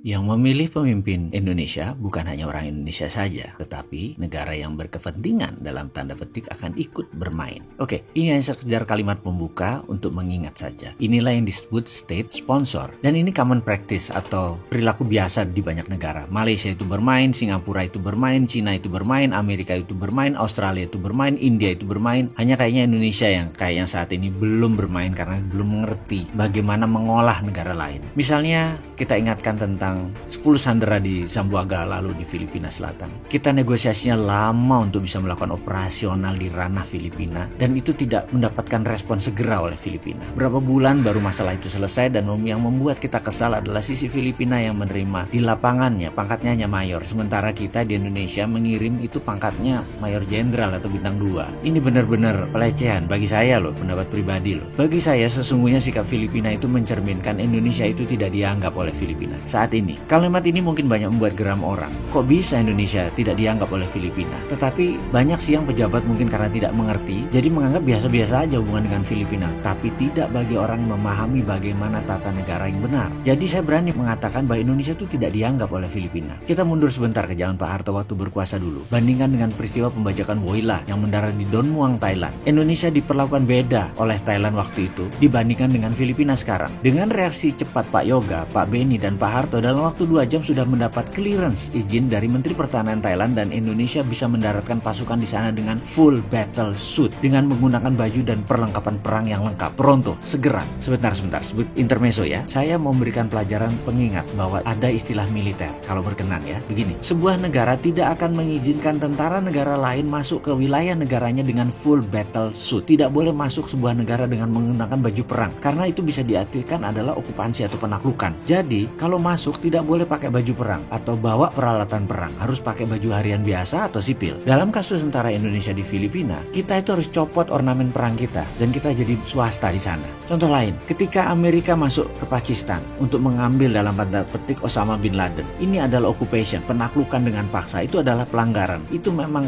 Yang memilih pemimpin Indonesia bukan hanya orang Indonesia saja, tetapi negara yang berkepentingan dalam tanda petik akan ikut bermain. Oke, ini hanya sekedar kalimat pembuka untuk mengingat saja. Inilah yang disebut state sponsor. Dan ini common practice atau perilaku biasa di banyak negara. Malaysia itu bermain, Singapura itu bermain, Cina itu bermain, Amerika itu bermain, Australia itu bermain, India itu bermain. Hanya kayaknya Indonesia yang kayaknya saat ini belum bermain karena belum mengerti bagaimana mengolah negara lain. Misalnya kita ingatkan tentang 10 sandera di Zamboanga lalu di Filipina Selatan. Kita negosiasinya lama untuk bisa melakukan operasional di ranah Filipina dan itu tidak mendapatkan respon segera oleh Filipina. Berapa bulan baru masalah itu selesai dan yang membuat kita kesal adalah sisi Filipina yang menerima di lapangannya pangkatnya hanya mayor. Sementara kita di Indonesia mengirim itu pangkatnya mayor jenderal atau bintang 2. Ini benar-benar pelecehan bagi saya loh, pendapat pribadi loh. Bagi saya sesungguhnya sikap Filipina itu mencerminkan Indonesia itu tidak dianggap oleh Filipina. Saat ini, kalimat ini mungkin banyak membuat geram orang. Kok bisa Indonesia tidak dianggap oleh Filipina? Tetapi banyak sih yang pejabat mungkin karena tidak mengerti, jadi menganggap biasa-biasa aja hubungan dengan Filipina. Tapi tidak bagi orang memahami bagaimana tata negara yang benar. Jadi saya berani mengatakan bahwa Indonesia itu tidak dianggap oleh Filipina. Kita mundur sebentar ke zaman Pak Harto waktu berkuasa dulu. Bandingkan dengan peristiwa pembajakan Woyla yang mendarat di Don Muang, Thailand. Indonesia diperlakukan beda oleh Thailand waktu itu dibandingkan dengan Filipina sekarang. Dengan reaksi cepat Pak Yoga, Pak Beni, dan Pak Harto dalam waktu 2 jam sudah mendapat clearance izin dari Menteri Pertahanan Thailand dan Indonesia bisa mendaratkan pasukan di sana dengan full battle suit dengan menggunakan baju dan perlengkapan perang yang lengkap. Pronto, segera. Sebentar, sebut intermezzo ya. Saya mau memberikan pelajaran pengingat bahwa ada istilah militer kalau berkenan ya. Begini, sebuah negara tidak akan mengizinkan tentara negara lain masuk ke wilayah negaranya dengan full battle suit. Tidak boleh masuk sebuah negara dengan menggunakan baju perang karena itu bisa diartikan adalah okupansi atau penaklukan. Jadi, kalau masuk tidak boleh pakai baju perang atau bawa peralatan perang, harus pakai baju harian biasa atau sipil. Dalam kasus tentara Indonesia di Filipina, kita itu harus copot ornamen perang kita dan kita jadi swasta di sana. Contoh lain, ketika Amerika masuk ke Pakistan untuk mengambil dalam tanda petik Osama bin Laden, ini adalah occupation, penaklukan dengan paksa, itu adalah pelanggaran. Itu memang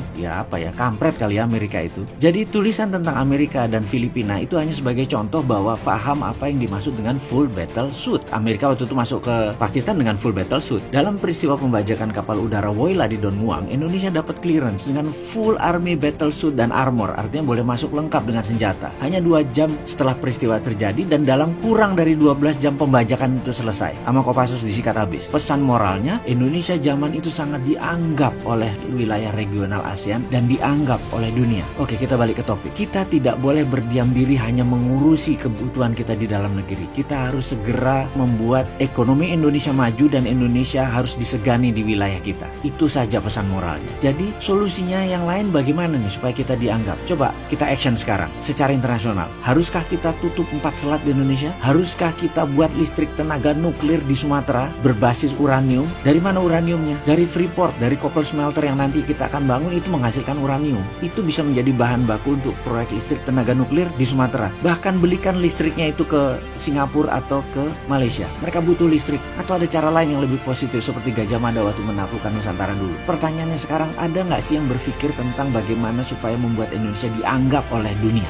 kampret kali ya Amerika itu. Jadi tulisan tentang Amerika dan Filipina itu hanya sebagai contoh bahwa faham apa yang dimaksud dengan full battle suit. Amerika waktu itu masuk ke Pakistan dengan full battle suit. Dalam peristiwa pembajakan kapal udara Woyla di Don Muang, Indonesia dapat clearance dengan full army battle suit dan armor, artinya boleh masuk lengkap dengan senjata. Hanya 2 jam setelah peristiwa terjadi dan dalam kurang dari 12 jam pembajakan itu selesai. Sama Kopassus disikat habis. Pesan moralnya, Indonesia zaman itu sangat dianggap oleh wilayah regional ASEAN dan dianggap oleh dunia. Oke, kita balik ke topik. Kita tidak boleh berdiam diri hanya mengurusi kebutuhan kita di dalam negeri. Kita harus segera membuat ekonomi Indonesia maju dan Indonesia harus disegani di wilayah kita. Itu saja pesan moralnya. Jadi solusinya yang lain bagaimana nih supaya kita dianggap? Coba kita action sekarang secara internasional. Haruskah kita tutup 4 selat di Indonesia? Haruskah kita buat listrik tenaga nuklir di Sumatera berbasis uranium? Dari mana uraniumnya? Dari Freeport, dari Koppel Smelter yang nanti kita akan bangun itu menghasilkan uranium. Itu bisa menjadi bahan baku untuk proyek listrik tenaga nuklir di Sumatera. Bahkan belikan listriknya itu ke Singapura atau ke Malaysia. Mereka butuh listrik. Atau ada cara lain yang lebih positif seperti Gajah Mada waktu menaklukkan Nusantara dulu. Pertanyaannya sekarang, ada nggak sih yang berpikir tentang bagaimana supaya membuat Indonesia dianggap oleh dunia?